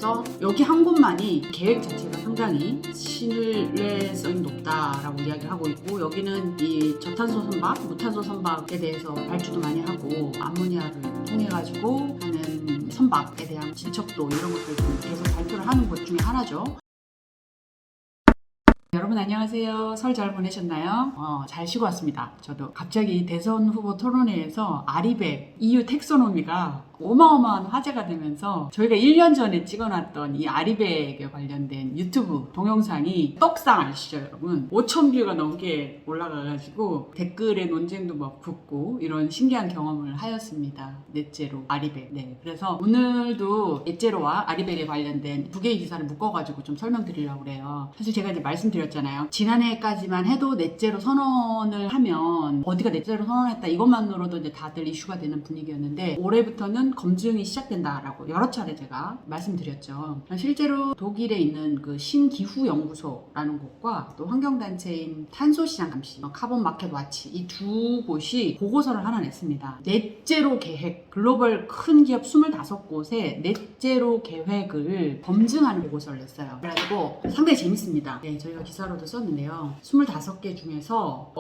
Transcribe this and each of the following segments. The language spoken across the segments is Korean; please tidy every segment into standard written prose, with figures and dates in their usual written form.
그래서 여기 한 곳만이 계획 자체가 상당히 신뢰성이 높다라고 이야기를 하고 있고, 여기는 이 저탄소 선박, 무탄소 선박에 대해서 발주도 많이 하고 암모니아를 통해 가지고 하는 선박에 대한 진척도 이런 것들 좀 계속 발표를 하는 것 중에 하나죠. 여러분 안녕하세요. 설 잘 보내셨나요? 잘 쉬고 왔습니다. 저도 갑자기 대선 후보 토론회에서 아리백 EU 텍소노미가 어마어마한 화제가 되면서 저희가 1년 전에 찍어놨던 이 아리백에 관련된 유튜브 동영상이 떡상 아시죠 여러분? 5,000뷰가 넘게 올라가가지고 댓글에 논쟁도 막 붙고 이런 신기한 경험을 하였습니다. 넷제로 아리백. 네, 그래서 오늘도 넷제로와 아리백에 관련된 두 개의 기사를 묶어가지고 좀 설명드리려고 그래요. 사실 제가 이제 말씀드렸잖아요. 지난해까지만 해도 넷제로 선언을 하면 어디가 넷제로 선언했다 이것만으로도 이제 다들 이슈가 되는 분위기였는데, 올해부터는 검증이 시작된다라고 여러 차례 제가 말씀드렸죠. 실제로 독일에 있는 그 신기후연구소라는 곳과 또 환경단체인 탄소시장 감시, 카본 마켓 와치, 이 두 곳이 보고서를 하나 냈습니다. 넷제로 계획, 글로벌 큰 기업 25곳의 넷제로 계획을 검증하는 보고서를 냈어요. 그래가지고 상당히 재밌습니다. 네, 저희가 기사로도 썼는데요. 25개 중에서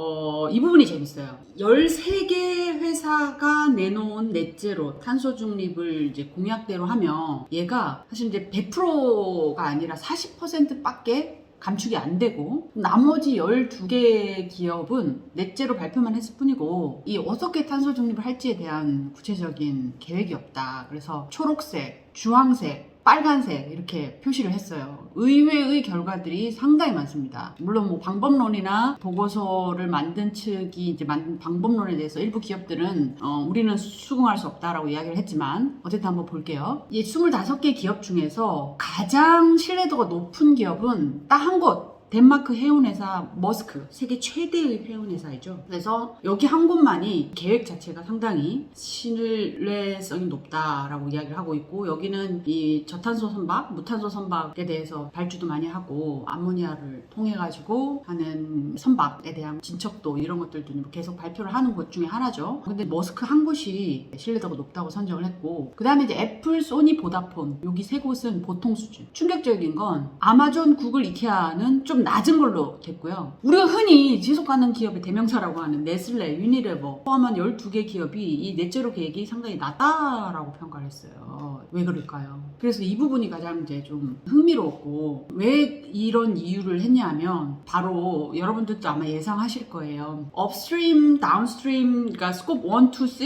이 부분이 재밌어요. 13개 회사가 내놓은 넷제로 탄소 중립을 이제 공약대로 하면 얘가 사실 이제 100%가 아니라 40%밖에 감축이 안 되고, 나머지 12개 기업은 넷제로 발표만 했을 뿐이고 이 어떻게 탄소 중립을 할지에 대한 구체적인 계획이 없다. 그래서 초록색, 주황색, 빨간색 이렇게 표시를 했어요. 의외의 결과들이 상당히 많습니다. 물론 뭐 방법론이나 보고서를 만든 측이 이제 만든 방법론에 대해서 일부 기업들은 우리는 수긍할 수 없다라고 이야기를 했지만, 어쨌든 한번 볼게요. 이 25개 기업 중에서 가장 신뢰도가 높은 기업은 딱 한 곳, 덴마크 해운회사 머스크, 세계 최대의 해운회사이죠. 그래서 여기 한 곳만이 계획 자체가 상당히 신뢰성이 높다라고 이야기를 하고 있고, 여기는 이 저탄소 선박, 무탄소 선박에 대해서 발주도 많이 하고 암모니아를 통해 가지고 하는 선박에 대한 진척도 이런 것들도 계속 발표를 하는 것 중에 하나죠. 근데 머스크 한 곳이 신뢰도가 높다고 선정을 했고, 그 다음에 이제 애플, 소니, 보다폰, 여기 세 곳은 보통 수준. 충격적인 건 아마존, 구글, 이케아는 좀 낮은 걸로 됐고요. 우리가 흔히 지속가능 기업의 대명사라고 하는 네슬레, 유니레버 포함한 12개 기업이 이 넷제로 계획이 상당히 낮다라고 평가를 했어요. 왜 그럴까요? 그래서 이 부분이 가장 이제 좀 흥미로웠고, 왜 이런 이유를 했냐면 바로 여러분들도 아마 예상하실 거예요. 업스트림, 다운스트림, 그러니까 스콥 1,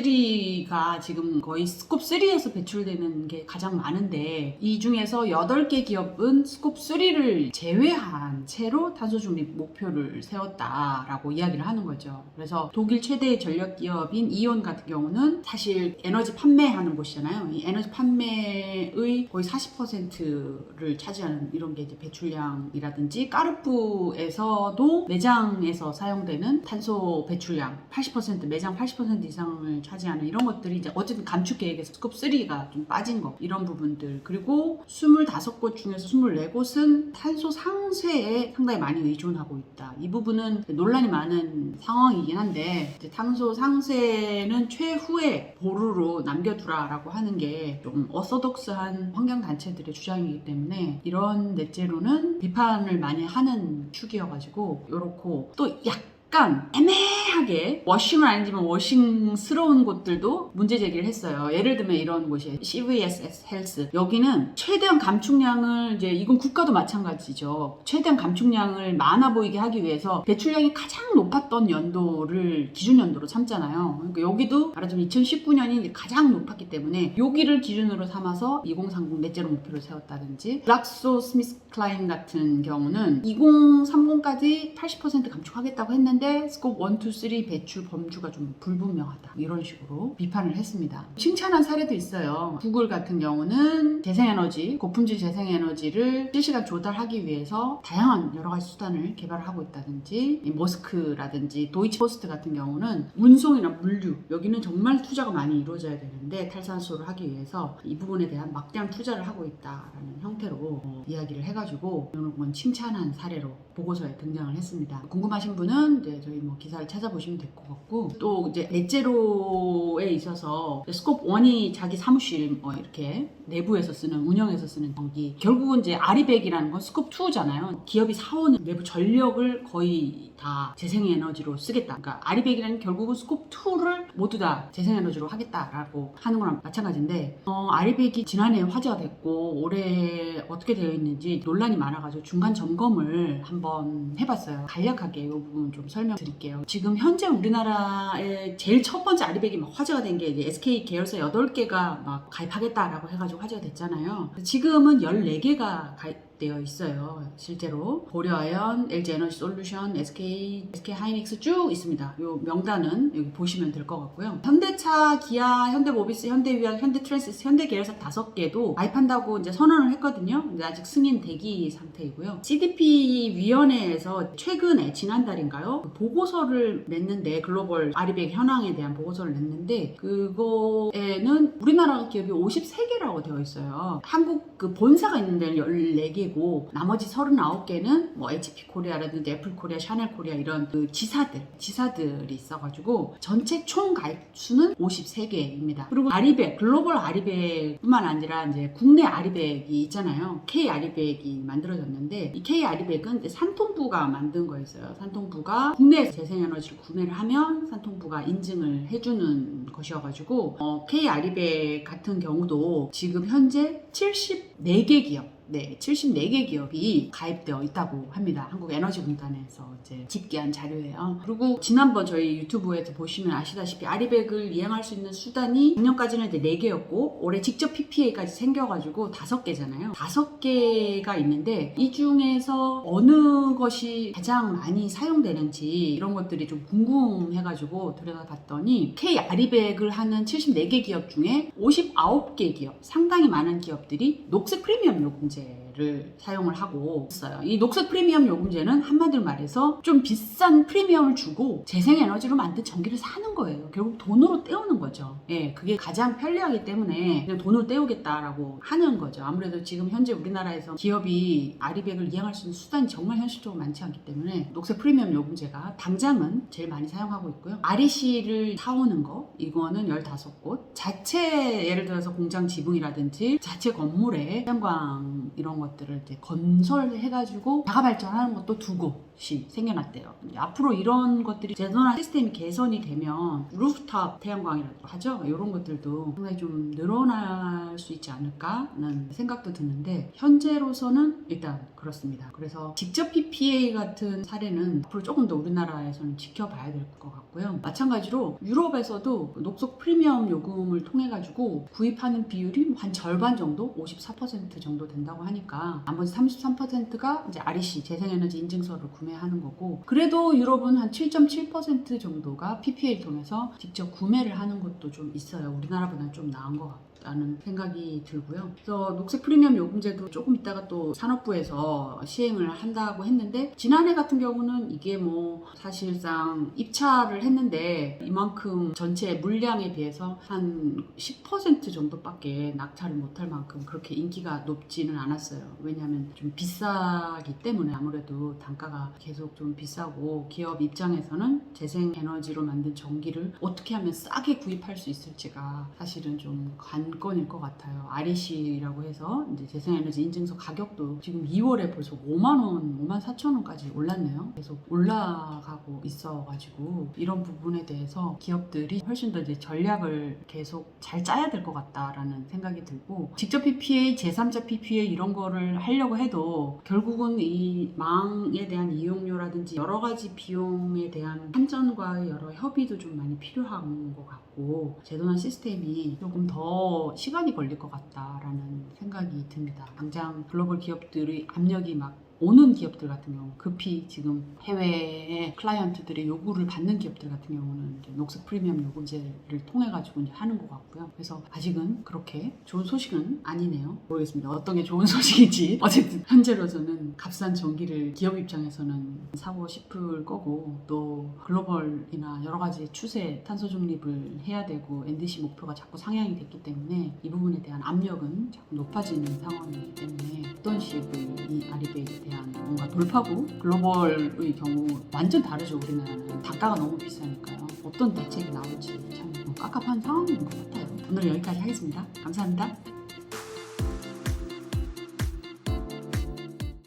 2, 3가 지금 거의 스콥 3에서 배출되는 게 가장 많은데, 이 중에서 8개 기업은 스콥 3를 제외한 채로 탄소 중립 목표를 세웠다라고 이야기를 하는 거죠. 그래서 독일 최대의 전력 기업인 이온 같은 경우는 사실 에너지 판매하는 곳이잖아요. 이 에너지 판매의 거의 40%를 차지하는 이런 게 이제 배출량이라든지, 까르푸에서도 매장에서 사용되는 탄소 배출량 80%, 매장 80% 이상을 차지하는 이런 것들이 이제 어쨌든 감축 계획에서 스콥 3가 좀 빠진 거, 이런 부분들. 그리고 25곳 중에서 24곳은 탄소 상쇄에 상당히 많이 의존하고 있다. 이 부분은 논란이 많은 상황이긴 한데, 이제 탄소 상쇄는 최후의 보루로 남겨두라라고 하는 게 좀 어소독스한 환경단체들의 주장이기 때문에 이런 넷제로는 비판을 많이 하는 축이어가지고 요렇고, 또 약간 애매하게 워싱은 아니지만 워싱스러운 곳들도 문제 제기를 했어요. 예를 들면 이런 곳이 CVS 헬스, 여기는 최대한 감축량을, 이제 이건 국가도 마찬가지죠. 최대한 감축량을 많아 보이게 하기 위해서 배출량이 가장 높았던 연도를 기준 연도로 삼잖아요. 그러니까 여기도 말하자면 2019년이 가장 높았기 때문에 여기를 기준으로 삼아서 2030 넷제로 목표를 세웠다든지, 글락소 스미스 클라인 같은 경우는 2030까지 80% 감축하겠다고 했는데 스콥 1, 2, 3 배출 범주가 좀 불분명하다, 이런 식으로 비판을 했습니다. 칭찬한 사례도 있어요. 구글 같은 경우는 재생에너지, 고품질 재생에너지를 실시간 조달하기 위해서 다양한 여러 가지 수단을 개발하고 있다든지, 머스크라든지 도이치포스트 같은 경우는 운송이나 물류, 여기는 정말 투자가 많이 이루어져야 되는데 탈탄소를 하기 위해서 이 부분에 대한 막대한 투자를 하고 있다라는 형태로 이야기를 해가지고 이런 건 칭찬한 사례로 보고서에 등장을 했습니다. 궁금하신 분은 이제 저희 기사를 찾아보시면 보시면 될 것 같고, 또 이제 넷제로에 있어서 스콥 1이 자기 사무실 이렇게 내부에서 쓰는, 운영에서 쓰는 전기, 결국은 이제 아리백이라는 건 스콥 2잖아요. 기업이 사오는 내부 전력을 거의 다 재생에너지로 쓰겠다. 그러니까 아리백이라는 결국은 스콥 2를 모두 다 재생에너지로 하겠다라고 하는 거랑 마찬가지인데, 아리백이 지난해 화제가 됐고 올해 어떻게 되어 있는지 논란이 많아가지고 중간 점검을 한번 해봤어요. 간략하게 이 부분 좀 설명드릴게요. 지금 현재 우리나라의 제일 첫 번째 아리백이 막 화제가 된 게 SK 계열사 8개가 막 가입하겠다라고 해가지고 화제가 됐잖아요. 지금은 14개가 가입되어 있어요. 실제로 고려아연, LG에너지솔루션, SK 하이닉스 쭉 있습니다. 이 명단은 여기 보시면 될 것 같고요. 현대차, 기아, 현대모비스, 현대위안, 현대트랜시스, 현대 계열사 5개도 가입한다고 이제 선언을 했거든요. 근데 아직 승인 대기 상태이고요. CDP 위원회에서 최근에 지난달인가요? 보고서를 냈는데, 글로벌 아리백 현황에 대한 보고서를 냈는데, 그거에는 우리나라 기업이 53개라고 되어 있어요. 한국 그 본사가 있는 데는 14개고 나머지 39개는 뭐 HP 코리아라든지 애플 코리아, 샤넬 코리아 이런 그 지사들이 있어가지고 전체 총 가입 수는 53개입니다. 그리고 아리백, 글로벌 아리백뿐만 아니라 이제 국내 아리백이 있잖아요. K 아리백이 만들어졌는데, 이 K 아리백은 이제 산통부가 만든 거였어요. 산통부가 국내에서 재생에너지를 구매를 하면 산통부가 인증을 해주는 것이어가지고 K 아리백 같은 경우도 지금 현재 74개 기업, 74개 기업이 가입되어 있다고 합니다. 한국에너지공단에서 이제 집계한 자료예요. 그리고 지난번 저희 유튜브에서 보시면 아시다시피 아리백을 이행할 수 있는 수단이 작년까지는 이제 4개였고 올해 직접 PPA까지 생겨가지고 5개잖아요. 5개가 있는데 이 중에서 어느 것이 가장 많이 사용되는지 이런 것들이 좀 궁금해가지고 들여다봤더니 K 아리백을 하는 74개 기업 중에 59개 기업, 상당히 많은 기업들이 녹색 프리미엄 요금제를 사용을 하고 있어요. 이 녹색 프리미엄 요금제는 한마디로 말해서 좀 비싼 프리미엄을 주고 재생에너지로 만든 전기를 사는 거예요. 결국 돈으로 때우는 거죠. 예, 그게 가장 편리하기 때문에 그냥 돈으로 때우겠다라고 하는 거죠. 아무래도 지금 현재 우리나라에서 기업이 아리백을 이행할 수 있는 수단이 정말 현실적으로 많지 않기 때문에 녹색 프리미엄 요금제가 당장은 제일 많이 사용하고 있고요. REC를 사오는 거, 이거는 15곳. 자체 예를 들어서 공장 지붕이라든지 자체 건물에 태양광 이런 것들을 이제 건설해가지고 자가 발전하는 것도 2곳이 생겨났대요. 앞으로 이런 것들이 제도나 시스템이 개선이 되면 루프탑 태양광이라고 하죠. 이런 것들도 상당히 좀 늘어날 수 있지 않을까라는 생각도 드는데, 현재로서는 일단 그렇습니다. 그래서 직접 PPA 같은 사례는 앞으로 조금 더 우리나라에서는 지켜봐야 될 것 같고요. 마찬가지로 유럽에서도 녹색 프리미엄 요금을 통해 가지고 구입하는 비율이 한 절반 정도, 54% 정도 된다고 하니까 나머지 33%가 이제 REC 재생에너지 인증서를 구매하는 거고, 그래도 유럽은 한 7.7% 정도가 PPA를 통해서 직접 구매를 하는 것도 좀 있어요. 우리나라보다는 좀 나은 것 같다는 생각이 들고요. 그래서 녹색 프리미엄 요금제도 조금 있다가 또 산업부에서 시행을 한다고 했는데, 지난해 같은 경우는 이게 뭐 사실상 입찰을 했는데 이만큼 전체 물량에 비해서 한 10% 정도밖에 낙찰을 못할 만큼 그렇게 인기가 높지는 않았어요. 왜냐하면 좀 비싸기 때문에, 아무래도 단가가 계속 좀 비싸고 기업 입장에서는 재생에너지로 만든 전기를 어떻게 하면 싸게 구입할 수 있을지가 사실은 좀 관건일 것 같아요. REC라고 해서 이제 재생에너지 인증서 가격도 지금 2월에 벌써 5만원, 54,000원까지 올랐네요. 계속 올라가고 있어가지고 이런 부분에 대해서 기업들이 훨씬 더 이제 전략을 계속 잘 짜야 될 것 같다라는 생각이 들고, 직접 PPA, 제3자 PPA 이런 거를 하려고 해도 결국은 이 망에 대한 이용료라든지 여러 가지 비용에 대한 한전과의 여러 협의도 좀 많이 필요한 것 같고, 제도나 시스템이 조금 더 시간이 걸릴 것 같다라는 생각이 듭니다. 당장 글로벌 기업들의 압력이 막 오는 기업들 같은 경우, 급히 지금 해외의 클라이언트들의 요구를 받는 기업들 같은 경우는 이제 녹색 프리미엄 요금제를 통해 가지고 이제 하는 것 같고요. 그래서 아직은 그렇게 좋은 소식은 아니네요. 모르겠습니다. 어떤 게 좋은 소식인지. 어쨌든 현재로서는 값싼 전기를 기업 입장에서는 사고 싶을 거고, 또 글로벌이나 여러 가지 추세, 탄소 중립을 해야 되고 NDC 목표가 자꾸 상향이 됐기 때문에 이 부분에 대한 압력은 자꾸 높아지는 상황이기 때문에 어떤 식의 이 아리백에 대한 뭔가 돌파구 글로벌의 경우 완전 다르죠. 우리나라는 단가가 너무 비싸니까요. 어떤 대책이 나올지 참 깝깝한 상황인 것 같아요. 오늘 여기까지 하겠습니다. 감사합니다.